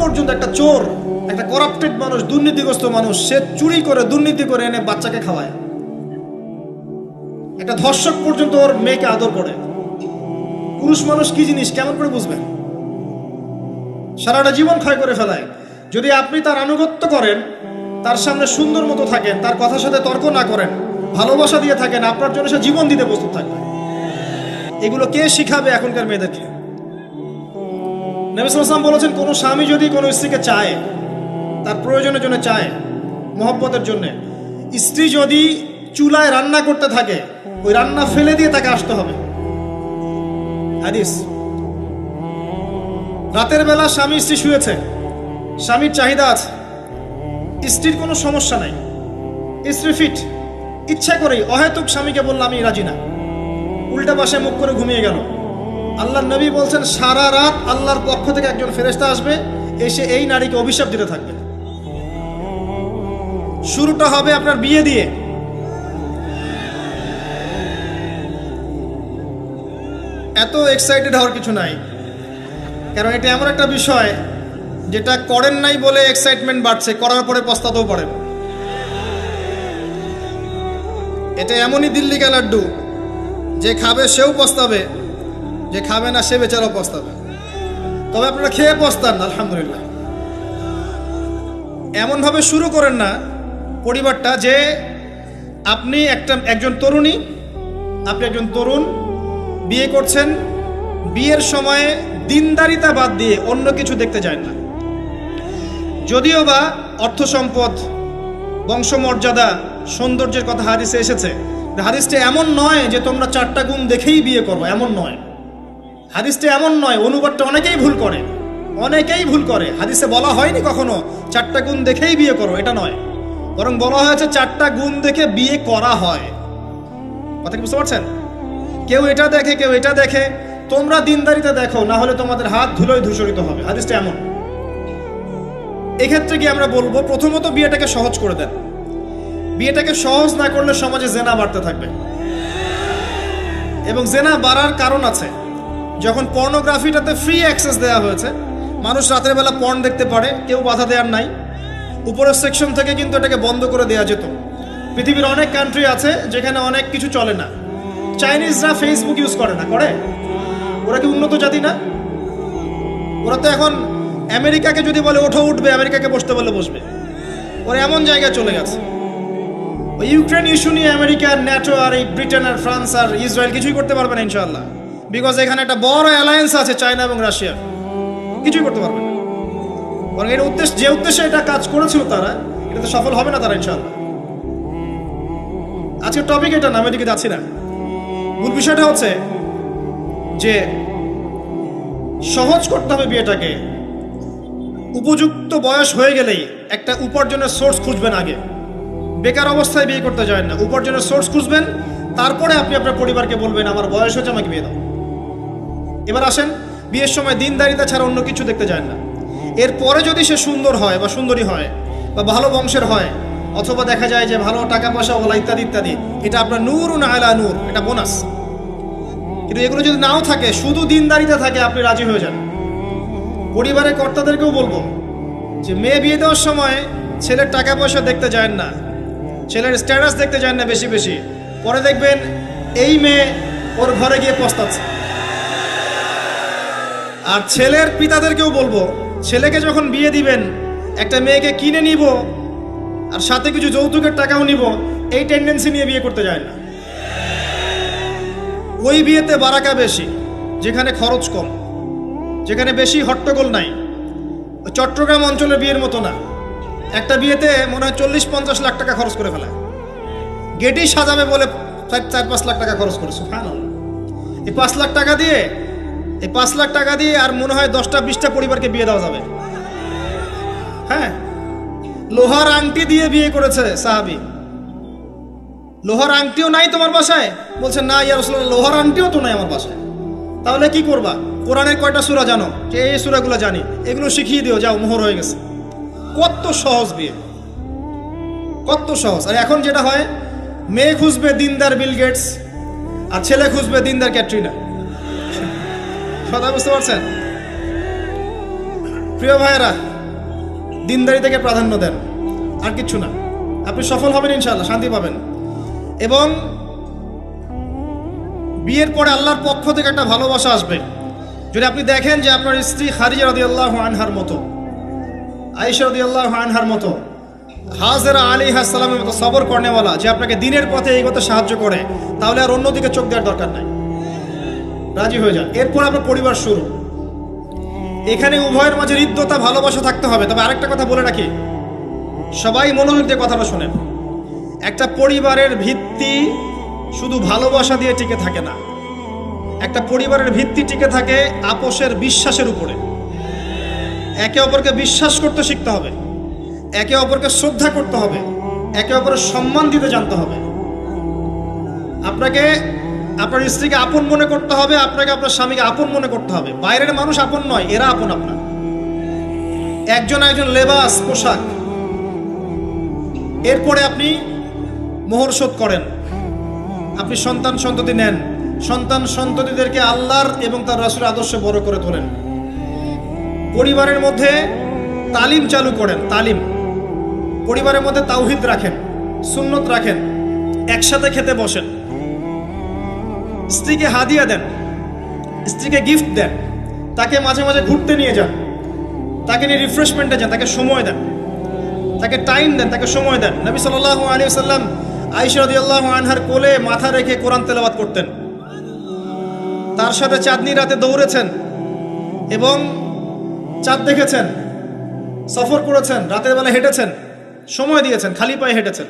পর্যন্ত একটা চোর, একটা করাপ্টেড মানুষ, দুর্নীতিগ্রস্ত মানুষ, সে চুরি করে দুর্নীতি করে এনে বাচ্চাকে খাওয়ায়। একটা ধর্ষক পর্যন্ত ওর মেয়েকে আদর করে। পুরুষ মানুষ কি জিনিস কেমন করে বুঝবেন? সারাটা জীবন ক্ষয় করে ফেলায়। যদি আপনি তার আনুগত্য করেন, তার সামনে সুন্দর মতো থাকেন, তার কথার সাথে তর্ক না করেন, ভালোবাসা দিয়ে থাকেন, আপনার জন্য সে জীবন দিতে প্রস্তুত থাকবে। এগুলো কে শিখাবে এখনকার মেয়েদেরকে? নবী সাল্লাল্লাহু আলাইহি ওয়াসাল্লাম বলেছেন, কোনো স্বামী যদি কোনো স্ত্রীকে চায়, তার প্রয়োজনের জন্য চায়, মহব্বতের জন্য, স্ত্রী যদি চুলায় রান্না করতে থাকে, ওই রান্না ফেলে দিয়ে তাকে আসতে হবে। হাদিস। রাতের বেলা স্বামী স্ত্রী শুয়েছে, স্বামীর চাহিদা আছে, স্ত্রীর কোনো সমস্যা নাই, স্ত্রী ফিট, ইচ্ছা করেই অহেতুক স্বামীকে বলল আমি রাজি না, উল্টা পাশে মুখ করে ঘুমিয়ে গেল। আল্লাহর নবী বলছেন, সারা রাত আল্লাহর পক্ষ থেকে একজন ফেরেশতা আসবে, এসে এই নারীকে অভিশাপ দিতে থাকবে। শুরুটা হবে আপনার বিয়ে দিয়ে। এত এক্সাইটেড হওয়ার কিছু নাই, কারণ এটা এমন একটা বিষয় যেটা করেন নাই বলে এক্সাইটমেন্ট বাড়ছে, করার পরে পস্তাতেও পারেন। এটা এমনই দিল্লি কা লাড্ডু, যে খাবে সেও পস্তাবে, যে খাবে না সে বেচারাও পস্তাবে। তবে আপনারা খেয়ে পস্তান, আলহামদুলিল্লাহ। এমনভাবে শুরু করেন না পরিবারটা যে আপনি একজন তরুণী, আপনি একজন তরুণ, বিয়ে করছেন, বিয়ের সময়ে দিনদারিতা বাদ দিয়ে অন্য কিছু দেখতে যায় না। যদিও বা অর্থ সম্পদ, বংশমর্যাদা, সৌন্দর্যের কথা হাদিসে এসেছে, হাদিসটা এমন নয় যে তোমরা 4টা গুণ দেখেই বিয়ে করবে, এমন নয়। হাদিসটা এমন নয়, অনুবাদটা অনেকেই ভুল করে, অনেকেই ভুল করে। হাদিসে বলা হয়নি কখনো 4টা গুণ দেখেই বিয়ে করো, এটা নয়। বরং বলা হয়েছে 4টা গুণ দেখে বিয়ে করা হয়। কথা কি বুঝতে পারছেন? কেউ এটা দেখে, কেউ এটা দেখে। তোমরা দিনদারিতা দেখো, না হলে তোমাদের হাত ধুলোয় ধূসরিত হবে। হাদিসটা এমন। এক্ষেত্রে কি আমরা বলবো, প্রথমত বিয়েটাকে সহজ করে দেন। বিয়েটাকে সহজ না করলে সমাজে জেনা বাড়তে থাকবে, এবং জেনা বাড়ার কারণ আছে। যখন পর্নোগ্রাফিটাতে ফ্রি অ্যাক্সেস দেওয়া হয়েছে, মানুষ রাতের বেলা পর্ন দেখতে পারে, কেউ বাধা দেওয়ার নাই। উপরের সেকশন থেকে কিন্তু এটাকে বন্ধ করে দেওয়া যেত। পৃথিবীর অনেক কান্ট্রি আছে যেখানে অনেক কিছু চলে না। চাইনিজরা ফেসবুক ইউজ করে না, করে? ওরা কি উন্নত জাতি না? ওরা তো এখন আমেরিকাকে যদি বলে ওঠো উঠবে, আমেরিকাকে বসতে বলে বসবে। ওরা এমন জায়গায় চলে গেছে। ওই ইউক্রেন ইস্যু নিয়ে আমেরিকা, ন্যাটো আর এই ব্রিটেন আর ফ্রান্স আর ইসরায়েল কিছুই করতে পারবে না ইনশাআল্লাহ, বিকজ এখানে একটা বড় অ্যালায়েন্স আছে চায়না এবং রাশিয়া। কিছুই করতে পারবে না। বরং এর উদ্দেশ্য, যে উদ্দেশ্যে এটা কাজ করেছিল তারা, এটাতে সফল হবে না তারা ইনশাআল্লাহ। আজকের টপিক এটা না, আমি এদিকে যাচ্ছি না। মূল বিষয়টা হচ্ছে যে সহজ করতে হবে বিয়েটাকে। উপযুক্ত বয়স হয়ে গেলেই একটা উপার্জনের সোর্স খুঁজবেন আগে। বেকার অবস্থায় বিয়ে করতে যায় না, উপার্জনের সোর্স খুঁজবেন, তারপরে আপনি আপনার পরিবারকে বলবেন আমার বয়স হয়েছে, আমাকে বিয়ে দাও। এবার আসেন, বিয়ের সময় দিনদারিতা ছাড়া অন্য কিছু দেখতে যায় না। এরপরে যদি সে সুন্দর হয় বা সুন্দরী হয় বা ভালো বংশের হয়, অথবা দেখা যায় যে ভালো টাকা পয়সা ওলা ইত্যাদি ইত্যাদি, এটা আপনার নূরুন আলা নূর, এটা বোনাস। কিন্তু এগুলো যদি নাও থাকে, শুধু দিনদারিতা থাকে, আপনি রাজি হয়ে যান। পরিবারের কর্তাদেরকেও বলবো যে মেয়ে বিয়ে দেওয়ার সময় ছেলের টাকা পয়সা দেখতে যায় না, ছেলের স্ট্যাটাস দেখতে যায় না বেশি বেশি। পরে দেখবেন এই মেয়ে ওর ঘরে গিয়ে পস্তাচ্ছে। আর ছেলের পিতাদেরকেও বলবো, ছেলেকে যখন বিয়ে দিবেন, একটা মেয়েকে কিনে নিব আর সাথে কিছু যৌতুকের টাকাও নিব, এই টেন্ডেন্সি নিয়ে বিয়ে করতে যায় না। ওই বিয়েতে বারাকা বেশি, যেখানে খরচ কম, যেখানে বেশি হট্টগোল নাই। চট্টগ্রাম অঞ্চলের বিয়ের মতো না। একটা বিয়েতে মনে হয় 40-50 লাখ টাকা খরচ করে ফেলায়। গেটই সাজাবে বলে 4-5 লাখ টাকা খরচ করেছে। এই 5 লাখ টাকা দিয়ে, এই 5 লাখ টাকা দিয়ে আর মনে হয় 10টা-20টা পরিবারকে বিয়ে দেওয়া যাবে। হ্যাঁ, লোহার আংটি দিয়ে বিয়ে করেছে সাহাবী। লোহার আংটিও নাই তোমার বাসায়? বলছে না ইয়া রাসূলুল্লাহ, লোহার আংটিও তো নাই আমার বাসায়। তাহলে কি করবা? কোরআনের কয়টা সূরা জানো? যে এই সূরাগুলো জানি, এগুলো শিখিয়ে দিও, যাও, মোহর হয়ে গেছে। কত সহজ বিয়ে, কত সহজ। আর এখন যেটা হয়, মেয়ে খুঁজবে দিনদার বিল গেটস, আর ছেলে খুঁজবে দিনদার ক্যাটরিনা। কথা বুঝতে পারছেন? প্রিয় ভাইয়েরা, দিনদারি থেকে প্রাধান্য দেন, আর কিচ্ছু না। আপনি সফল হবেন ইনশাআল্লাহ, শান্তি পাবেন। এবং বিয়ের পরে আল্লাহর পক্ষ থেকে একটা ভালোবাসা আসবে। যদি আপনি দেখেন যে আপনার স্ত্রী খাদিজা রাদিয়াল্লাহু আনহার মতো, আয়েশা রাদিয়াল্লাহু আনহার মতো, হাজেরা আলাইহিস সালামের মতো সবর করেনেওয়ালা, যে আপনাকে দিনের পথে এগোতে সাহায্য করে, তাহলে আর অন্যদিকে চোখ দেওয়ার দরকার নাই, রাজি হয়ে যান। এরপর আপনার পরিবার শুরু। এখানে উভয়ের মাঝে হৃদ্যতা, ভালোবাসা থাকতে হবে। তবে আরেকটা কথা বলে রাখি, সবাই মনোযোগ দিয়ে কথাটা শোনেন। একটা পরিবারের ভিত্তি শুধু ভালোবাসা দিয়ে টিকে থাকে না। একটা পরিবারের ভিত্তি টিকে থাকে আপোষের বিশ্বাসের উপরে। একে অপরকে বিশ্বাস করতে শিখতে হবে, একে অপরকে শ্রদ্ধা করতে হবে, একে অপরের সম্মান দিতে জানতে হবে। আপনাকে আপনার স্ত্রীকে আপন মনে করতে হবে, আপনাকে আপনার স্বামীকে আপন মনে করতে হবে। বাইরের মানুষ আপন নয়, এরা আপন আপনার। একজন একজন লেবাস, পোশাক। এরপরে আপনি মোহর শোধ করেন, আপনি সন্তান সন্ততি নেন, সন্তান সন্ততিদেরকে আল্লাহর এবং তার রাসূলের আদর্শে বড় করে তোলেন। পরিবারের মধ্যে তালিম চালু করেন, তালিম। পরিবারের মধ্যে তাওহীদ রাখেন, সুন্নত রাখেন, একসাথে খেতে বসেন। স্ত্রীকে হাদিয়া দেন, স্ত্রীকে গিফট দেন, তাকে মাঝে মাঝে ঘুরতে নিয়ে যান, তাকে নিয়ে রিফ্রেশমেন্টে যান, তাকে সময় দেন, তাকে টাইম দেন, তাকে সময় দেন। নবী সাল্লাল্লাহু আলাইহি ওয়াসাল্লাম আয়েশা রাদিয়াল্লাহু আনহার কোলে মাথা রেখে কোরআন তেলাওয়াত করতেন। তার সাথে চাঁদনি রাতে দৌড়েছেন এবং চাঁদ দেখেছেন, সফর করেছেন, রাতের বেলা হেঁটেছেন, সময় দিয়েছেন, খালি পায়ে হেঁটেছেন।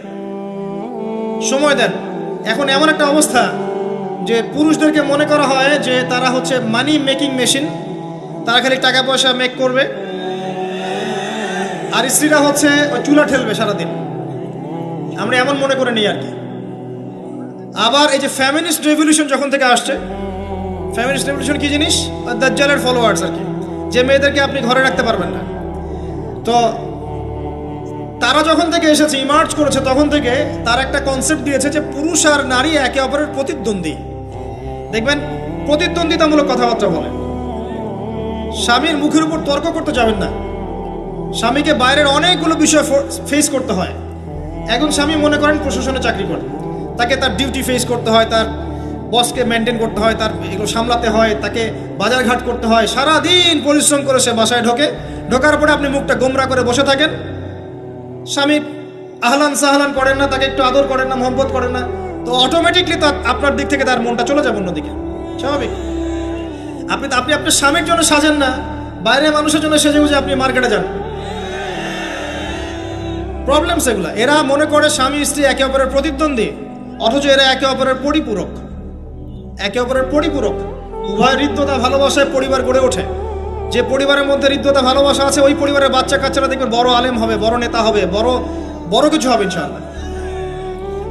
সময় দেন। এখন এমন একটা অবস্থা যে পুরুষদেরকে মনে করা হয় যে তারা হচ্ছে মানি মেকিং মেশিন, তারা খালি টাকা পয়সা মেক করবে, আর স্ত্রীরা হচ্ছে ওই চুলা ঠেলবে সারাদিন। আমরা এমন মনে করে নিই আর কি। আবার এই যে ফ্যামিনিস্ট রেভলিউশন যখন থেকে আসছে, ফ্যামিনিস্ট রেভলিউশন কি জিনিস? দাজ্জালের ফলোয়ার্স আর কি, যে মেয়েদেরকে আপনি ঘরে রাখতে পারবেন না। তো তারা যখন থেকে এসেছে, ইমার্জ করেছে, তখন থেকে তার একটা কনসেপ্ট দিয়েছে যে পুরুষ আর নারী একে অপরের প্রতিদ্বন্দ্বী। দেখবেন প্রতিদ্বন্দ্বিতামূলক কথাবার্তা বলে। স্বামীর মুখের উপর তর্ক করতে যাবেন না। স্বামীকে বাইরের অনেকগুলো বিষয় ফেস করতে হয়। একজন স্বামী মনে করেন প্রশাসনে চাকরি করে, তাকে তার ডিউটি ফেস করতে হয়, তার বসকে মেনটেন করতে হয়, তার এগুলো সামলাতে হয়, তাকে বাজারঘাট করতে হয়, সারাদিন পরিশ্রম করে সে বাসায় ঢোকার পরে আপনি মুখটা গোমরা করে বসে থাকেন। স্বামী আহলান সাহলান করেন না, তাকে একটু আদর করেন না, মহব্বত করেন না, তো অটোমেটিকলি তো আপনার দিক থেকে তার মনটা চলে যাবে অন্যদিকে। স্বাভাবিক। আপনি আপনার স্বামীর জন্য সাজেন না, বাইরের মানুষের জন্য সেজে বুঝে আপনি মার্কেটে যান। প্রবলেম সেগুলা। এরা মনে করে স্বামী স্ত্রী একে অপরের প্রতিদ্বন্দ্বী, অথচ এরা একে অপরের পরিপূরক। একে অপরের পরিপূরক। উভয় হৃদ্যতা ভালোবাসায় পরিবার গড়ে ওঠে। যে পরিবারের মধ্যে হৃদ্যতা ভালোবাসা আছে, ওই পরিবারের বাচ্চা কাচ্চারা দেখবেন বড় আলেম হবে, বড় নেতা হবে, বড় কিছু হবে ইনশাআল্লাহ।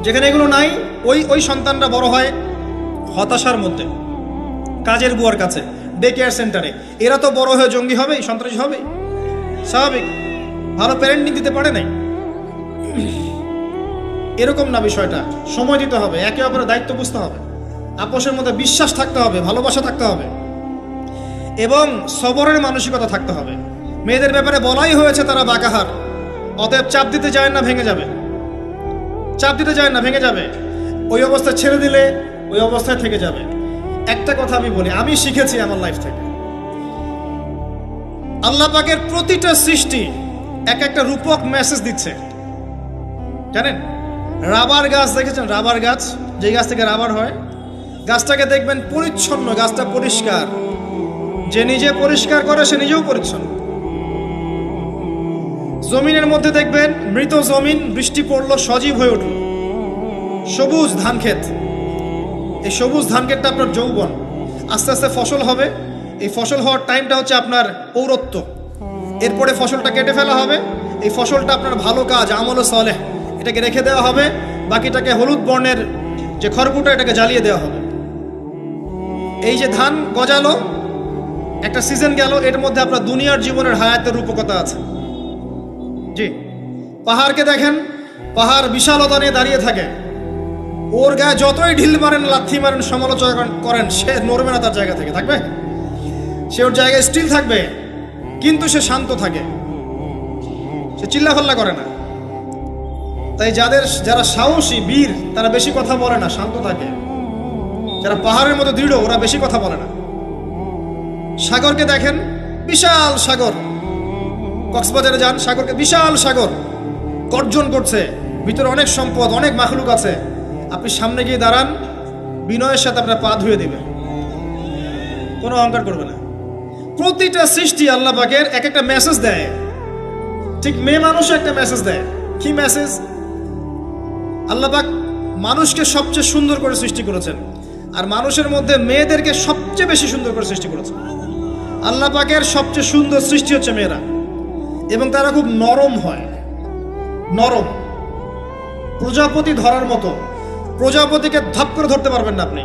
যেখানে এগুলো নাই, ওই সন্তানরা বড় হয় হতাশার মধ্যে, কাজের বুয়ার কাছে, ডে কেয়ার সেন্টারে। এরা তো বড় হয়ে জঙ্গি হবে, সন্ত্রাসী হবে, স্বাভাবিক। ভালো প্যারেন্টিং দিতে পারে নাই। এরকম না বিষয়টা। সময় দিতে হবে, একে অপরের দায়িত্ব বুঝতে হবে, আপোষের মধ্যে বিশ্বাস থাকতে হবে, ভালোবাসা থাকতে হবে এবং সবরের মানসিকতা থাকতে হবে। মেয়েদের ব্যাপারে বলাই হয়েছে তারা বাঁকাহার, অতএব চাপ দিতে যায় না, ভেঙে যাবে। চাপ দিতে যায় না, ভেঙে যাবে। ওই অবস্থায় ছেড়ে দিলে ওই অবস্থায় থেকে যাবে। একটা কথা আমি বলি, আমি শিখেছি আমার লাইফ থেকে, আল্লাহ পাকের প্রতিটা সৃষ্টি এক একটা রূপক মেসেজ দিচ্ছে। জানেন, রাবার গাছ দেখেছেন? রাবার গাছ, যে গাছ থেকে রাবার হয়, গাছটাকে দেখবেন পরিচ্ছন্ন, গাছটা পরিষ্কার। যে নিজে পরিষ্কার করে সে নিজেও পরিচ্ছন্ন। জমিনের মধ্যে দেখবেন মৃত জমিন, বৃষ্টি পড়লো, সজীব হয়ে উঠল, সবুজ ধান ক্ষেত। এই সবুজ ধান ক্ষেতটা আপনার যৌবন, আস্তে আস্তে ফসল হবে। এই ফসল হওয়ার টাইমটা হচ্ছে আপনার পৌরত্ব। এরপরে ফসলটা কেটে ফেলা হবে। এই ফসলটা আপনার ভালো কাজ, আমল সালেহ, এটাকে রেখে দেওয়া হবে। বাকিটাকে হলুদ বর্ণের যে খড়কুটা, এটাকে জ্বালিয়ে দেওয়া হবে। এই যে ধান গজালো, একটা সিজন গেল, এর মধ্যে আপনার দুনিয়ার জীবনের হায়াতের রূপকতা আছে। জি, পাহাড়কে দেখেন, পাহাড় বিশালতা নিয়ে দাঁড়িয়ে থাকে। ওর গায়ে যতই ঢিল মারেন, লাথি মারেন, সমালোচনা করেন, সে নড়বে না তার জায়গা থেকে। থাকবে, সে ওর জায়গায় স্টিল থাকবে, কিন্তু সে শান্ত থাকে। সে চিল্লাফাল্লা করে না। তাই যারা সাহসী বীর তারা বেশি কথা বলে না, শান্ত থাকে। যারা পাহাড়ের মতো দৃঢ় ওরা বেশি কথা বলে না। সাগরকে দেখেন, বিশাল সাগর, কক্সবাজারে যান, সাগরকে বিশাল সাগর গর্জন করছে, ভিতরে অনেক সম্পদ, অনেক মাখলুক আছে। আপনি সামনে গিয়ে দাঁড়ান, বিনয়ের সাথে আপনার পা ধুয়ে দিবে, কোনো অহংকার করবে না। প্রতিটা সৃষ্টি আল্লাহ পাকের এক একটা মেসেজ দেয়। ঠিক মেয়ে মানুষও একটা মেসেজ দেয়। কি মেসেজ? আল্লাহ পাক মানুষকে সবচেয়ে সুন্দর করে সৃষ্টি করেছেন, আর মানুষের মধ্যে মেয়েদেরকে সবচেয়ে বেশি সুন্দর করে সৃষ্টি করেছেন। আল্লাহ পাকের সবচেয়ে সুন্দর সৃষ্টি হচ্ছে মেয়েরা, এবং তারা খুব নরম হয়, নরম, প্রজাপতি ধরার মতো। প্রজাপতিকে ধাপ করে ধরতে পারবেন না আপনি,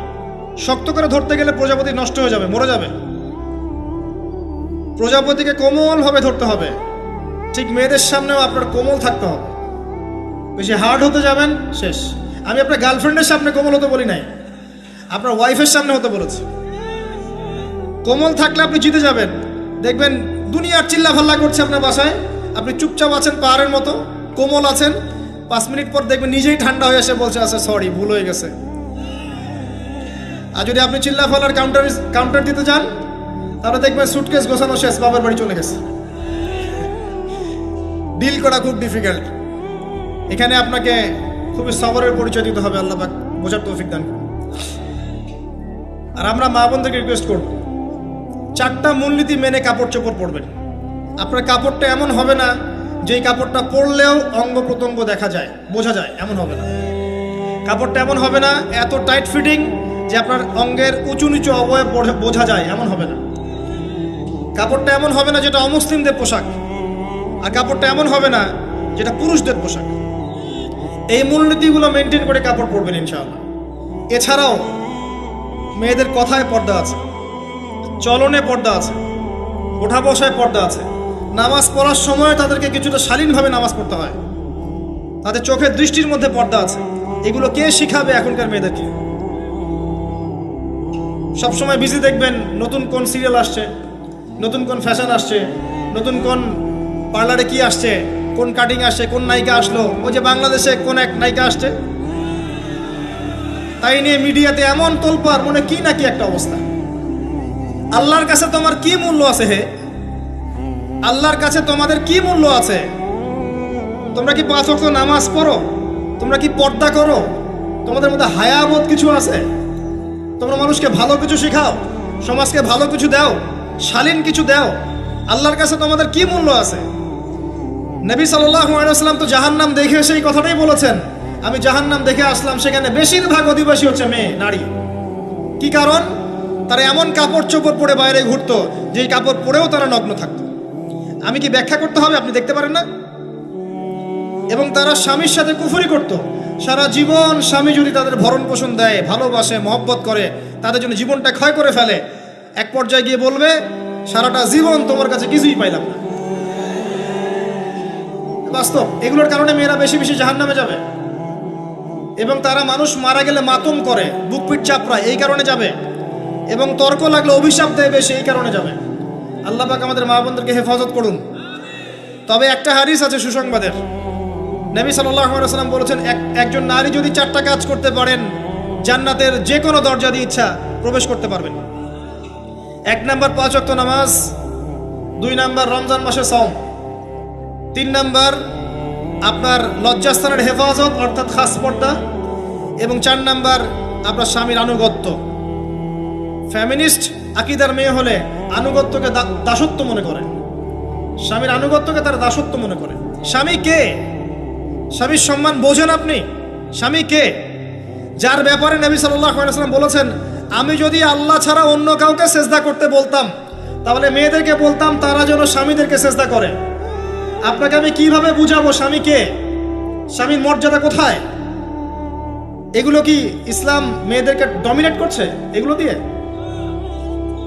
শক্ত করে ধরতে গেলে প্রজাপতি নষ্ট হয়ে যাবে, মরে যাবে। প্রজাপতিকে কোমলভাবে ধরতে হবে। ঠিক মেয়েদের সামনেও আপনার কোমল থাকতে হবে। বেশি হার্ড হতে যাবেন, শেষ। আমি আপনার গার্লফ্রেন্ডের সামনে কোমল হতে বলি নাই, আপনার ওয়াইফের সামনে হতে বলেছি। কোমল থাকলে আপনি জিতে যাবেন। দেখবেন দুনিয়ার চিল্লা ফাল্লা করছে আপনার বাসায়, আপনি চুপচাপ আছেন পাহাড়ের মতো, কোমল আছেন। 5 মিনিট পর দেখবেন নিজেই ঠান্ডা হয়ে এসে বলছে, আচ্ছা সরি, ভুল হয়ে গেছে। আর যদি আপনি চিল্লা ফাল্লার কাউন্টার দিতে যান, তাহলে দেখবেন সুটকেস গোছানো শেষ, বাবার বাড়ি চলে গেছে। ডিল করা খুব ডিফিকাল্ট। এখানে আপনাকে খুবই সবরের পরিচয় দিতে হবে। আল্লাহ পাক বোঝার তৌফিক দান করুন। আর আমরা মা বোনদেরকে রিকোয়েস্ট করব, 4টা মূলনীতি মেনে কাপড় চোপড় পরবেন। আপনার কাপড়টা এমন হবে না যেই কাপড়টা পরলেও অঙ্গ প্রত্যঙ্গ দেখা যায়, বোঝা যায়, এমন হবে না। কাপড়টা এমন হবে না এত টাইট ফিটিং যে আপনার অঙ্গের উঁচু নিচু অবয়ব বোঝা যায়, এমন হবে না। কাপড়টা এমন হবে না যেটা অমুসলিমদের পোশাক, আর কাপড়টা এমন হবে না যেটা পুরুষদের পোশাক। এই মূলনীতিগুলো মেনটেন করে কাপড় পরবেন ইনশাআল্লাহ। এছাড়াও মেয়েদের কথায় পর্দা আছে, চলনে পর্দা আছে, ওঠা বসায় পর্দা আছে। নামাজ পড়ার সময় তাদেরকে কিছুটা শালীনভাবে নামাজ পড়তে হয়। তাদের চোখের দৃষ্টির মধ্যে পর্দা আছে। এগুলো কে শিখাবে এখনকার মেয়েদেরকে? সবসময় বিজি দেখবেন নতুন কোন সিরিয়াল আসছে, নতুন কোন ফ্যাশন আসছে, নতুন কোন পার্লারে কি আসছে, কোন কাটিং আসছে, কোন নায়িকা আসলো। ওই যে বাংলাদেশে কোন এক নায়িকা আসছে, তাই নিয়ে মিডিয়াতে এমন তোলপাড়, মনে কি নাকি একটা অবস্থা। আল্লাহর কাছে তোমার কি মূল্য আছে? হে, আল্লাহর কাছে তোমাদের কি মূল্য আছে? তোমরা কি 5 ওয়াক্ত নামাজ পড়ো? তোমরা কি পর্দা করো? তোমাদের মধ্যে হায়াবোধ কিছু আছে? তোমরা মানুষকে ভালো কিছু শেখাও, সমাজকে ভালো কিছু দাও, শালীন কিছু দাও। আল্লাহর কাছে তোমাদের কি মূল্য আছে? নবী সাল্লাল্লাহু আলাইহি ওয়াসাল্লাম তো জাহান্নাম দেখে সেই কথাটাই বলেছেন, আমি জাহান্নাম দেখে আসলাম, সেখানে বেশিরভাগ অধিবাসী হচ্ছে মেয়ে, নারী। কি কারণ? তারা এমন কাপড় চোপড় পরে বাইরে ঘুরতো যেই কাপড় পরেও তারা নগ্ন থাকতো। আমি কি ব্যাখ্যা করতে হবে? আপনি দেখতে পারেন না? এবং তারা স্বামীর সাথে কুফরি করত। সারা জীবন স্বামী যদি তাদের ভরণ পোষণ দেয়, ভালোবাসে, মহব্বত করে, তাদের জন্য জীবনটা ক্ষয় করে ফেলে, এক পর্যায়ে গিয়ে বলবে সারাটা জীবন তোমার কাছে কিছুই পাইলাম না। বাস্তব। এগুলোর কারণে মেয়েরা বেশি বেশি জাহান্নামে যাবে। এবং তারা মানুষ মারা গেলে মাতম করে, বুক পিঠ চাপড়ায়, এই কারণে যাবে। এবং তর্ক লাগলে অভিশাপ দেয় বেশি, এই কারণে যাবে। আল্লাহ পাক আমাদের মা বোনদেরকে হেফাজত করুন। তবে একটা হাদিস আছে সুসংবাদের। নবী সাল্লাল্লাহু আলাইহি ওয়াসাল্লাম বলেছেন, একজন নারী যদি 4টা কাজ করতে পারেন, জান্নাতের যে কোনো দরজা দিয়ে ইচ্ছা প্রবেশ করতে পারবেন। 1 নাম্বার 5 ওয়াক্ত নামাজ, 2 নাম্বার রমজান মাসে সওম, 3 নাম্বার আপনার লজ্জাস্থানের হেফাজত অর্থাৎ খাস পর্দা, এবং 4 নাম্বার আপনার স্বামীর আনুগত্য। ফ্যামিনিস্ট আকীদার মেয়ে হলে আনুগত্যকে দাসত্ব মনে করে, স্বামীর আনুগত্যকে তারা দাসত্ব মনে করে। স্বামী কে? স্বামীর সম্মান বোঝেন আপনি? স্বামী কে? যার ব্যাপারে নবী সাল্লাল্লাহু আলাইহি ওয়াসাল্লাম বলেছেন, আমি যদি আল্লাহ ছাড়া অন্য কাউকে সেজদা করতে বলতাম, তাহলে মেয়েদেরকে বলতাম তারা যেন স্বামীদেরকে সেজদা করে। আপনাকে আমি কিভাবে বুঝাবো স্বামী কে, স্বামীর মর্যাদা কোথায়? এগুলো কি ইসলাম মেয়েদেরকে ডমিনেট করছে এগুলো দিয়ে?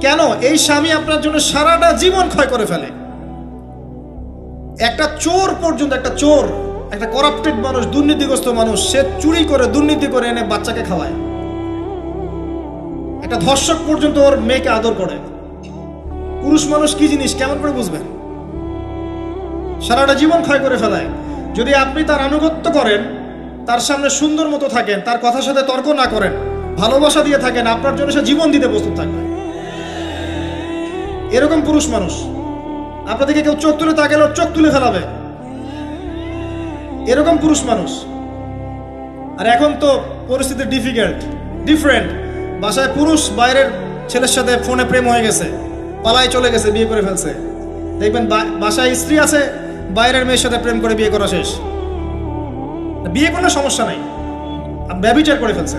কেন? এই স্বামী আপনার জন্য সারাটা জীবন ক্ষয় করে ফেলে। একটা চোর পর্যন্ত, একটা চোর, একটা করাপ্টেড মানুষ, দুর্নীতিগ্রস্ত মানুষ, সে চুরি করে, দুর্নীতি করে এনে বাচ্চাকে খাওয়ায়। একটা ধর্ষক পর্যন্ত ওর মেয়েকে আদর করে। পুরুষ মানুষ কি জিনিস কেমন করে বুঝবেন? সারাটা জীবন ক্ষয় করে ফেলায়। যদি আপনি তার আনুগত্য করেন, তার সামনে সুন্দর মতো থাকেন, তার কথার সাথে তর্ক না করেন, ভালোবাসা দিয়ে থাকেন, আপনার জন্য সে জীবন দিতে প্রস্তুত থাকবে। এরকম পুরুষ মানুষ। আপনাদেরকে কেউ চোখ তুলে তাকালে চোখ তুলে ফেলাবে, এরকম পুরুষ মানুষ। আর এখন তো পরিস্থিতি ডিফারেন্ট। বাসায় পুরুষ বাইরের ছেলের সাথে ফোনে প্রেম হয়ে গেছে, পালায় চলে গেছে, বিয়ে করে ফেলছে। দেখবেন বাসায় স্ত্রী আছে, বাইরের মেয়ের সাথে প্রেম করে বিয়ে করা শেষ। বিয়ে করলে সমস্যা নাই, ব্যভিচার করে ফেলছে।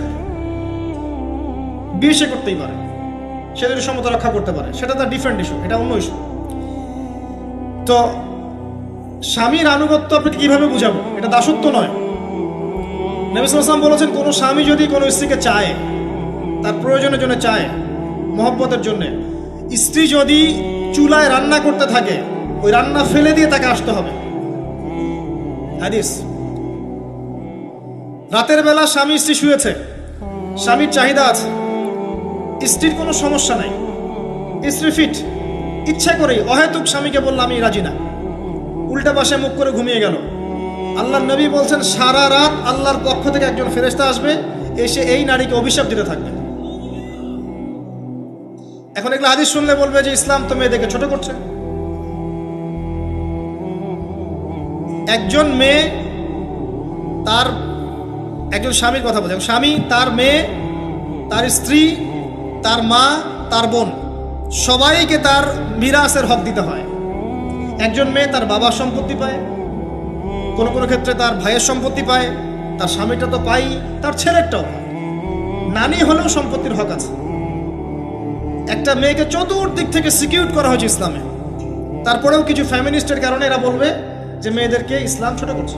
বিয়ে সে করতেই পারে, সে যদি সমতা রক্ষা করতে পারে, সেটা তার ডিফারেন্ট ইস্যু, এটা অন্য ইস্যু। তো স্বামীর আনুগত্য আপনাকে কিভাবে বুঝাবো? এটা দাসত্ব নয়। নবী সাল্লাল্লাহু আলাইহি ওয়াসাল্লাম বলেছেন, কোনো স্বামী যদি কোনো স্ত্রীকে চায়, তার প্রয়োজনের জন্য চায়, মহব্বতের জন্য, স্ত্রী যদি চুলায় রান্না করতে থাকে, ওই রান্না ফেলে দিয়ে তাকে আসতে হবে। হাদিস। রাতের বেলা স্বামী স্ত্রী শুয়েছে, স্বামীর চাহিদা আছে, স্ত্রীর কোনো সমস্যা নাই, স্ত্রী ফিট, ইচ্ছা করেই অহেতুক স্বামীকে বলল আমি রাজি না, উল্টা পাশে মুখ করে ঘুমিয়ে গেল। আল্লাহর নবী বলছেন, সারা রাত আল্লাহর পক্ষ থেকে একজন ফেরেশতা আসবে, এসে এই নারীকে অভিশাপ দিতে থাকবে। এখন এগুলো হাদিস শুনলে বলবে যে ইসলাম তো মেয়েদেরকে ছোট করছে। একজন মেয়ে তার একজন স্বামীর কথা বলছে, স্বামী তার মেয়ে, তার স্ত্রী, তার মা, তার বোন, সবাইকে তার মিরাসের হক দিতে হয়। একজন মেয়ে তার বাবার সম্পত্তি পায়, কোনো কোনো ক্ষেত্রে তার ভাইয়ের সম্পত্তি পায়, তার স্বামীটা তো পাই, তার ছেলেরটাও পায়, নানি হলেও সম্পত্তির হক আছে। একটা মেয়েকে চতুর্দিক থেকে সিকিউর করা হয়েছে ইসলামে। তারপরেও কিছু ফ্যামিনিস্টের কারণে এরা বলবে যে মেয়েদেরকে ইসলাম ছোট করছে।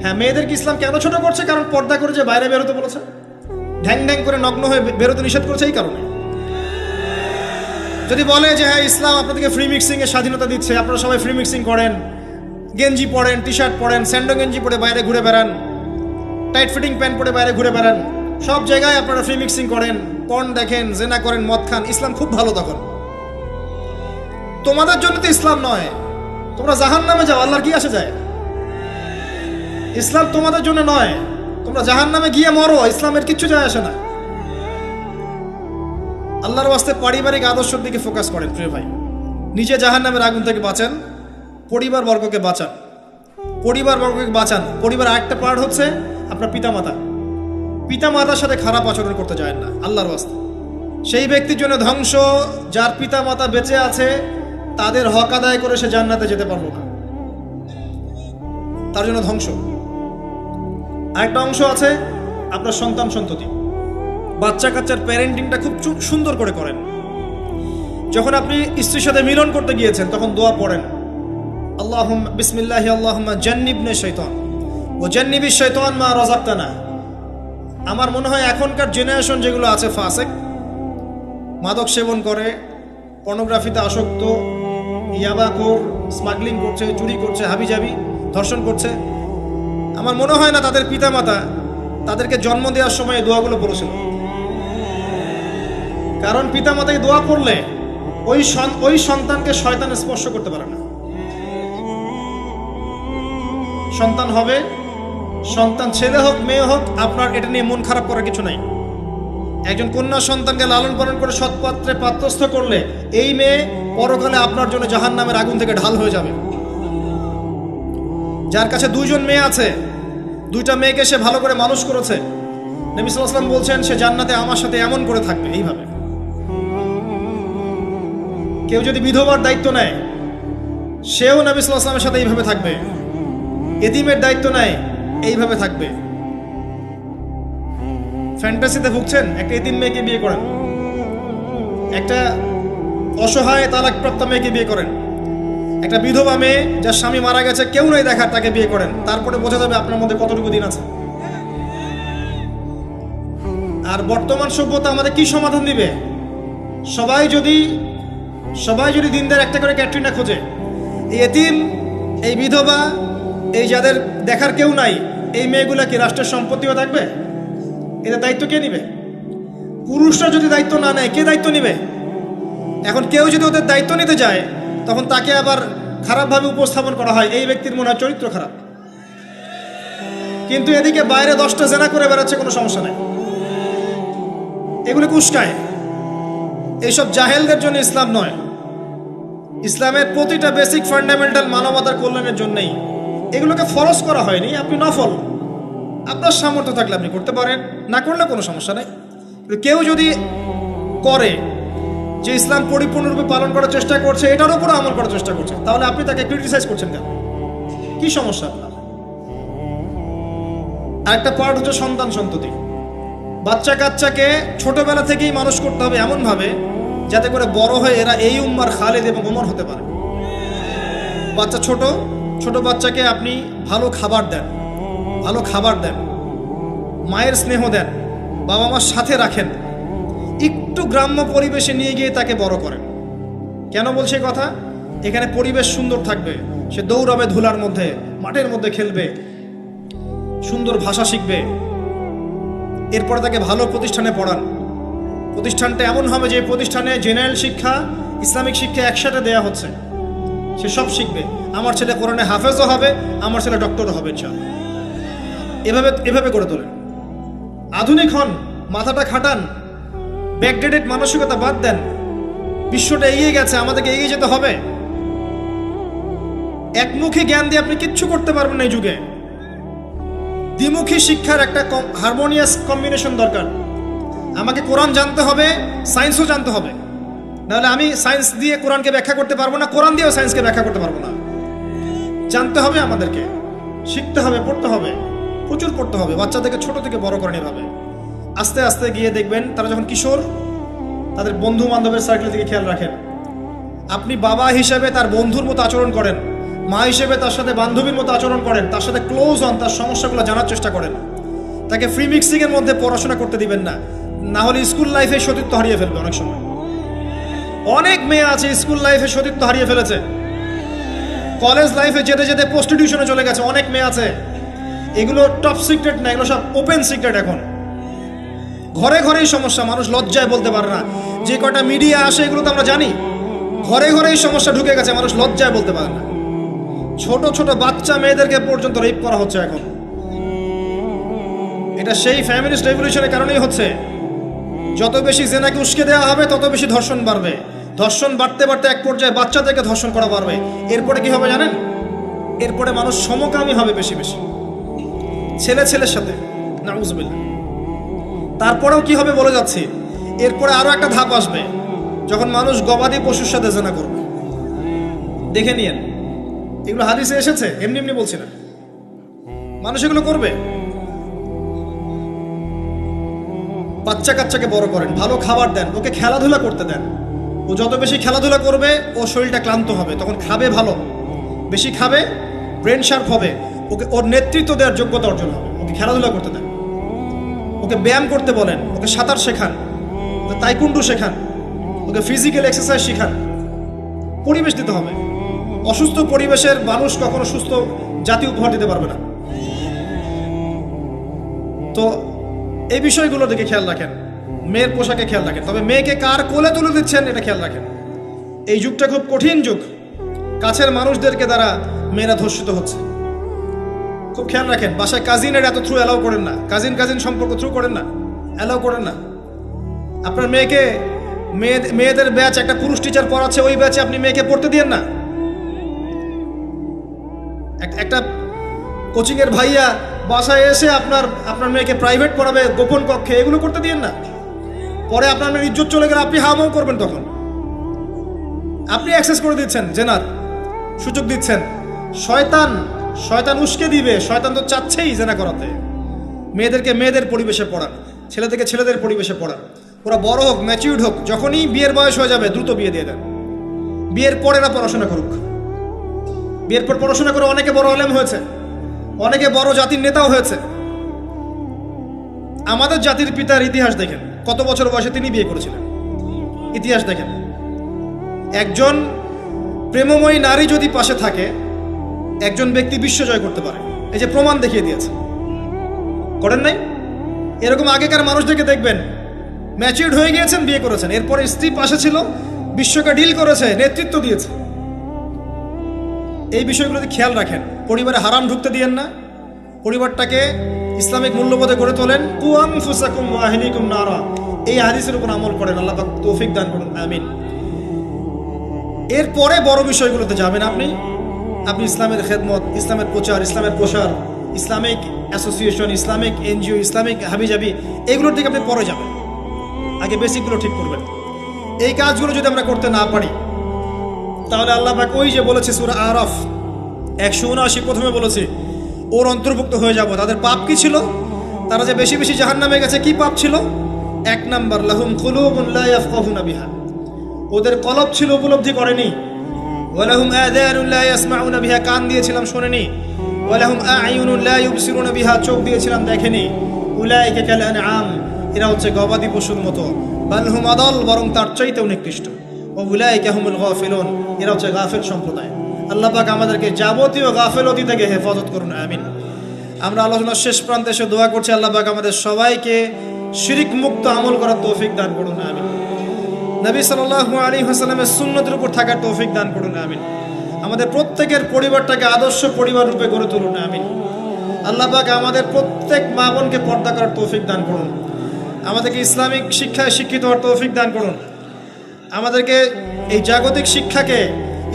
হ্যাঁ, মেয়েদেরকে ইসলাম কেন ছোট করছে? কারণ পর্দা করে যে বাইরে বেরোতে বলেছে, ঢ্যাং ঢ্যাং করে নগ্ন হয়ে বেরোতে নিষেধ করেছে, এই কারণে। যদি বলে যে হ্যাঁ ইসলাম আপনাদেরকে ফ্রি মিক্সিং এর স্বাধীনতা দিচ্ছে, আপনারা সবাই ফ্রি মিক্সিং করেন, গেঞ্জি পরেন, টি শার্ট পরেন, স্যান্ডো গেঞ্জি পরে বাইরে ঘুরে বেড়ান, টাইট ফিটিং প্যান্ট পরে বাইরে ঘুরে বেড়ান, সব জায়গায় আপনারা ফ্রি মিক্সিং করেন, পর্ন দেখেন, জেনা করেন, মদ খান, ইসলাম খুব ভালো। তখন তোমাদের জন্য তো ইসলাম নয়, তোমরা জাহান্নামে যাও, আল্লাহর কি আসে যায়? ইসলাম তোমাদের জন্য নয়, তোমরা জাহান্নামে গিয়ে মরো, ইসলামের কিচ্ছু যায় আসে না। আল্লাহর ওয়াস্তে পারিবারিক আদর্শের দিকে ফোকাস করেন প্রিয় ভাই। নিজে জাহান্নামের আগুন থেকে বাঁচান, পরিবার বর্গকে বাঁচান, পরিবার আরেকটা পার্ট হচ্ছে আপনার পিতামাতার সাথে খারাপ আচরণ করতে যায় না আল্লাহর ওয়াস্তে। সেই ব্যক্তির জন্য ধ্বংস যার পিতামাতা বেঁচে আছে, তাদের হক আদায় করে সে জান্নাতে যেতে পারলো না, তার জন্য ধ্বংস। আরেকটা অংশ আছে আপনার সন্তান সন্ততি, বাচ্চা কাচ্চার প্যারেন্টিংটা খুব সুন্দর করে করেন। যখন আপনি স্ত্রীর সাথে মিলন করতে গিয়েছেন, তখন দোয়া পড়েন, আল্লাহুম্মা বিসমিল্লাহি আল্লাহুম্মা জান্নিবনা শাইতান ওয়া জান্নিবিশ শাইতান মা রাযাকতানা। আমার মনে হয় এখনকার জেনারেশন যেগুলো আছে ফাসেক, মাদক সেবন করে, পর্নোগ্রাফিতে আসক্ত, ইয়াবাখোর, স্মাগলিং করছে, চুরি করছে, হাবিজাবি, ধর্ষণ করছে, আমার মনে হয় না তাদের পিতামাতা তাদেরকে জন্ম দেওয়ার সময় এই দোয়াগুলো পড়েছিল। কারণ পিতামাতাকে দোয়া পড়লে ওই সন্তানকে শয়তান স্পর্শ করতে পারে না। সন্তান হবে, সন্তান ছেলে হোক মেয়ে হোক, আপনার এটা নিয়ে মন খারাপ করার কিছু নাই। একজন কন্যা সন্তানকে লালন পালন করে সৎপাত্রে পাত্রস্থ করলে এই মেয়ে পরকালে আপনার জন্য জাহান্নামের আগুন থেকে ঢাল হয়ে যাবে। যার কাছে দুইজন মেয়ে আছে, দুইটা মেয়েকে সে ভালো করে মানুষ করেছে, নবী সাল্লাল্লাহু আলাইহি ওয়াসাল্লাম বলছেন সে জান্নাতে আমার সাথে এমন করে থাকবে, এইভাবে। কেউ যদি বিধবার দায়িত্ব নেয়, সেও নবী সাল্লাল্লাহু আলাইহি ওয়াসাল্লামের সাথে এইভাবে থাকবে। এতিমের দায়িত্ব নেয়, এইভাবে থাকবে। ফ্যান্টাসিতে ভুগছেন, একটা এতিম মেয়েকে বিয়ে করেন, একটা অসহায় তালাকপ্রাপ্ত মেয়েকে বিয়ে করেন, একটা বিধবা মেয়ে যার স্বামী মারা গেছে, কেউ নেই দেখার, তাকে বিয়ে করেন, তারপরে বোঝা যাবে আপনার মধ্যে কতটুকু দিন আছে। আর বর্তমান সভ্যতা আমাদের কি সমাধান দিবে? সবাই যদি দিনদার একটা করে ক্যাটরিনা খোঁজে, এই এতিম, এই বিধবা, এই যাদের দেখার কেউ নাই, এই মেয়েগুলা কি রাষ্ট্রের সম্পত্তিও থাকবে? এদের দায়িত্ব কে নিবে? পুরুষরা যদি দায়িত্ব না নেয়, কে দায়িত্ব নিবে? এখন কেউ যদি ওদের দায়িত্ব নিতে যায়, তখন তাকে আবার খারাপভাবে উপস্থাপন করা হয়, এই ব্যক্তির মনে হয় চরিত্র খারাপ। কিন্তু এদিকে বাইরে 10টা জেনা করে বেড়াচ্ছে, কোনো সমস্যা নাই। এগুলো উস্কায়। এইসব জাহেলদের জন্য ইসলাম নয়। ইসলামের প্রতিটা বেসিক ফান্ডামেন্টাল মানবতার কল্যাণের জন্যই। এগুলোকে ফরজ করা হয়নি, আপনি নফল, আপনার সামর্থ্য থাকলে আপনি করতে পারেন, না করলে কোনো সমস্যা নেই। কেউ যদি করে যে ইসলাম পরিপূর্ণরূপে পালন করার চেষ্টা করছে, এটার উপরে আমল করার চেষ্টা করছে, তাহলে আপনি তাকে ক্রিটিসাইজ করছেন কেন? কি সমস্যা আপনার? আরেকটা পার্ট হচ্ছে সন্তান সন্ততি। বাচ্চা কাচ্চাকে ছোটবেলা থেকেই মানুষ করতে হবে এমনভাবে যাতে করে বড় হয়ে এরা এই উম্মার খালিদ এবং ওমর হতে পারে। বাচ্চা ছোট বাচ্চাকে আপনি ভালো খাবার দেন, মায়ের স্নেহ দেন, বাবা মার সাথে রাখেন, একটু গ্রাম্য পরিবেশে নিয়ে গিয়ে তাকে বড় করেন। কেন বলছে কথা? এখানে পরিবেশ সুন্দর থাকবে, সে দৌড়াবে ধুলার মধ্যে, মাঠের মধ্যে খেলবে, সুন্দর ভাষা শিখবে। এরপরে তাকে ভালো প্রতিষ্ঠানে পড়ান। প্রতিষ্ঠানটা এমন হবে যে প্রতিষ্ঠানে জেনারেল শিক্ষা, ইসলামিক শিক্ষা একসাথে দেয়া হচ্ছে, সে সব শিখবে। আমার ছেলে কোরআনে হাফেজও হবে, আমার ছেলে ডক্টরও হবে ইনশাআল্লাহ। এভাবে করে তোলেন। আধুনিক হন, মাথাটা খাটান, ব্যাকডেটেড মানসিকতা বাদ দেন। বিশ্বটা এগিয়ে গেছে, আমাদেরকে এগিয়ে যেতে হবে। একমুখী জ্ঞান দিয়ে আপনি কিচ্ছু করতে পারবেন না এই যুগে। দ্বিমুখী শিক্ষার একটা হারমোনিয়াস কম্বিনেশন দরকার। আমাকে কোরআন জানতে হবে, সায়েন্সও জানতে হবে, নাহলে আমি সায়েন্স দিয়ে কোরআনকে ব্যাখ্যা করতে পারবো না, কোরআন দিয়েও সায়েন্সকে ব্যাখ্যা করতে পারবো না। জানতে হবে, আমাদেরকে শিখতে হবে, পড়তে হবে, প্রচুর পড়তে হবে। বাচ্চাদেরকে ছোট থেকে বড় করেন এভাবে। আস্তে আস্তে গিয়ে দেখবেন তারা যখন কিশোর, তাদের বন্ধু বান্ধবের সার্কেল থেকে খেয়াল রাখেন। আপনি বাবা হিসেবে তার বন্ধুর মতো আচরণ করেন, মা হিসেবে তার সাথে বান্ধবীর মতো আচরণ করেন, তার সাথে ক্লোজ হন, তার সমস্যাগুলো জানার চেষ্টা করেন। তাকে ফ্রি মিক্সিংয়ের মধ্যে পড়াশোনা করতে দিবেন না, না হলে স্কুল লাইফে সতীত্ব হারিয়ে ফেলবে। অনেক সময় অনেক মেয়ে আছে স্কুল লাইফে সতীত্ব হারিয়ে ফেলেছে, কলেজ লাইফে যেতে যেতে প্রস্টিটিউশনে চলে গেছে। অনেক মেয়ে আছে, এগুলো টপ সিক্রেট না, এগুলো সব ওপেন সিক্রেট। এখন ঘরে ঘরেই সমস্যা, মানুষ লজ্জায় বলতে পারে না। যে কটা মিডিয়া আসে এগুলো তো আমরা জানি, ঘরে ঘরেই সমস্যা ঢুকে গেছে, মানুষ লজ্জায় বলতে পারে না। ছোট ছোট বাচ্চা মেয়েদেরকে পর্যন্ত রেপ করা হচ্ছে এখন। এটা সেই ফ্যামিলিস্ট রেভলিউশনের কারণেই হচ্ছে। যত বেশি জেনাকে উস্কে দেওয়া হবে তত বেশি ধর্ষণ বাড়বে। ধর্ষণ বাড়তে বাড়তে এক পর্যায়ে বাচ্চাদেরকে ধর্ষণ করা বাড়বে। এরপরে কি হবে জানেন? এরপরে মানুষ সমকামী হবে বেশি বেশি, ছেলের সাথে, নাউজুবিল্লাহ। তারপরেও কি হবে বলে যাচ্ছি, এরপরে আরো একটা ধাপ আসবে, যখন মানুষ গবাদি পশুর সাথে জেনা করবে। দেখে নিয়েন, এগুলো হাদিসে এসেছে, এমনি এমনি বলছি না। মানুষ এগুলো করবে। বাচ্চা কাচ্চাকে বড় করেন, ভালো খাবার দেন, ওকে খেলাধুলা করতে দেন। ও যত বেশি খেলাধুলা করবে ও শরীরটা ক্লান্ত হবে, তখন খাবে ভালো, বেশি খাবে, ব্রেন শার্প হবে, ওকে ওর নেতৃত্ব দেওয়ার যোগ্যতা অর্জন হবে। ওকে খেলাধুলা করতে দেন, ওকে ব্যায়াম করতে বলেন, ওকে সাঁতার শেখান, ওকে তাইকুন্ডু শেখান, ওকে ফিজিক্যাল এক্সারসাইজ শেখান। পরিবেশ দিতে হবে। অসুস্থ পরিবেশের মানুষ কখনো সুস্থ জাতি উপহার দিতে পারবে না। তো এই বিষয়গুলোর দিকে খেয়াল রাখেন। মেয়ের পোশাকে খেয়াল রাখেন, তবে মেয়েকে কার কোলে তুলে দিচ্ছেন এটা খেয়াল রাখেন। এই যুগটা খুব কঠিন যুগ, কাছের মানুষদেরকে দ্বারা মেয়েরা ধর্ষিত হচ্ছে, খুব খেয়াল রাখেন। বাসায় কাজিনের এত থ্রু অ্যালাউ করেন না, কাজিন সম্পর্ক থ্রু করেন না, অ্যালাউ করেন না। আপনার মেয়েদের ব্যাচ একটা পুরুষ টিচার পড়াচ্ছে, ওই ব্যাচে আপনি মেয়েকে পড়তে দিয়েন না। একটা কোচিংয়ের ভাইয়া বাসায় এসে আপনার মেয়েকে প্রাইভেট পড়াবে গোপন কক্ষে, এগুলো করতে দিয়েন না। পরে আপনার মেয়ের ইজ্জত চলে গেলে আপনি হামাও করবেন, তখন আপনি অ্যাক্সেস করে দিচ্ছেন, জেনার সুযোগ দিচ্ছেন। শয়তান উস্কে দিবে, শয়তান তো চাচ্ছেই জেনা করাতে। মেয়েদেরকে মেয়েদের পরিবেশে পড়ান, ছেলেদেরকে ছেলেদের পরিবেশে পড়ান। ওরা বড় হোক, ম্যাচিউর্ড হোক, যখনই বিয়ের বয়স হয়ে যাবে দ্রুত বিয়ে দিয়ে দেন। বিয়ের পর এরা পড়াশোনা করুক। বিয়ের পর পড়াশোনা করে অনেকে বড় আলেম হয়েছে, অনেকে বড় জাতির নেতাও হয়েছে। আমাদের জাতির পিতার ইতিহাস দেখেন, কত বছর বয়সে তিনি বিয়ে করেছিলেন, ইতিহাস দেখেন। একজন প্রেমময়ী নারী যদি পাশে থাকে, একজন ব্যক্তি বিশ্ব জয় করতে পারে। এই যে প্রমাণ দেখিয়ে দিয়েছে, করেন নাই? এরকম আগেকার মানুষদেরকে দেখবেন, ম্যাচিউরড হয়ে গিয়েছেন, বিয়ে করেছেন, এরপরে স্ত্রী পাশে ছিল, বিশ্বকে ডিল করেছে, নেতৃত্ব দিয়েছে। এই বিষয়গুলোতে খেয়াল রাখেন। পরিবারে হারাম ঢুকতে দিয়েন না, পরিবারটাকে ইসলামিক মূল্যবোধে গড়ে তোলেন। কু আনফুসাকুম ওয়া আহলিকুম নারা, এই হাদিসের উপর আমল করেন। আল্লাহ পাক তৌফিক দান করুন, আমিন। এরপরে বড় বিষয়গুলোতে যাবেন আপনি ইসলামের খেদমত, ইসলামের প্রচার, ইসলামের প্রসার, Islamic association, Islamic NGO, Islamic হাবিজাবি, এগুলোর দিকে আপনি পরে যাবেন। আগে বেসিকগুলো ঠিক করবেন। এই কাজগুলো যদি আমরা করতে না পারি, তাহলে আল্লাহ পাক ওই যে বলেছে সূরা আরাফ 179 প্রথমে বলেছে, ওর অন্তর্ভুক্ত হয়ে যাব। তাদের পাপ কি ছিল? তারা যে বেশি বেশি জাহান্নামে গেছে, কি পাপ ছিল? 1 নাম্বার, লাহুম কুলুবুন লা ইয়াফকাহুনা বিহা, ওদের কলব ছিল, উপলব্ধি করেনি। ওয়ালাহুম আযানুন লা ইয়াসমাউনা বিহা, কান দিয়েছিলাম শোনেনি। ওয়ালাহুম আ'য়ুনুন লা ইউবসিরুনা বিহা, চোখ দিয়েছিলাম দেখেনি। উলাইকা কাল আনআম, এরা হচ্ছে গবাদি পশুর মতো। বাল হুম আদাল, বরং তার চাইতেও নিকৃষ্ট। ওয়া উলাইকা হুমুল গাফিলুন, এরা হচ্ছে গাফিল সম্প্রদায়। আল্লাহ পাক আমাদেরকে যাবতীয় গাফিলতি থেকে হেফাজত করুন, আমিন। আমরা আলোচনার শেষ প্রান্তে এসে দোয়া করছি, আল্লাহ পাক আমাদের সবাইকে শিরক মুক্ত আমল করার তৌফিক দান করুন, আমিন। নবী সাল্লাল্লাহু আলাইহি ওয়াসাল্লামের সুন্নতের উপর থাকার তৌফিক দান করুন, আমিন। আমাদের প্রত্যেকের পরিবারটাকে আদর্শ পরিবার রূপে গড়ে তুলুন, আমিন। আল্লাহ পাক আমাদের প্রত্যেক মা বোনকে পর্দা করার তৌফিক দান করুন, আমাদেরকে ইসলামিক শিক্ষায় শিক্ষিত হওয়ার তৌফিক দান করুন, আমাদেরকে এই জাগতিক শিক্ষাকে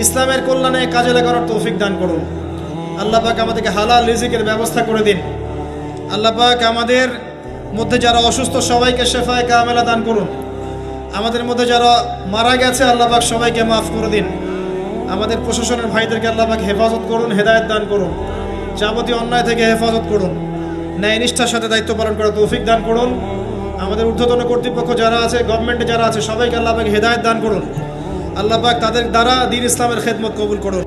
ইসলামের কল্যাণে কাজে লাগানোর তৌফিক দান করুন। আল্লাহ পাক আমাদেরকে হালাল রিজিকের ব্যবস্থা করে দিন। আল্লাহ পাক আমাদের মধ্যে যারা অসুস্থ সবাইকে শেফায়ে কামেলা দান করুন। আমাদের মধ্যে যারা মারা গেছে আল্লাহ পাক সবাইকে মাফ করে দিন। আমাদের প্রশাসনের ভাইদেরকে আল্লাহ পাক হেফাজত করুন, হেদায়েত দান করুন, যাবতীয় অন্যায় থেকে হেফাজত করুন, ন্যায় নিষ্ঠার সাথে দায়িত্ব পালন করার তৌফিক দান করুন। আমাদের ঊর্ধ্বতন কর্তৃপক্ষ যারা আছে, গভর্নমেন্টে যারা আছে, সবাইকে আল্লাহ পাক হেদায়েত দান করুন। আল্লাহ পাক তাদের দ্বারা দ্বীন ইসলামের খেদমত কবুল করুন।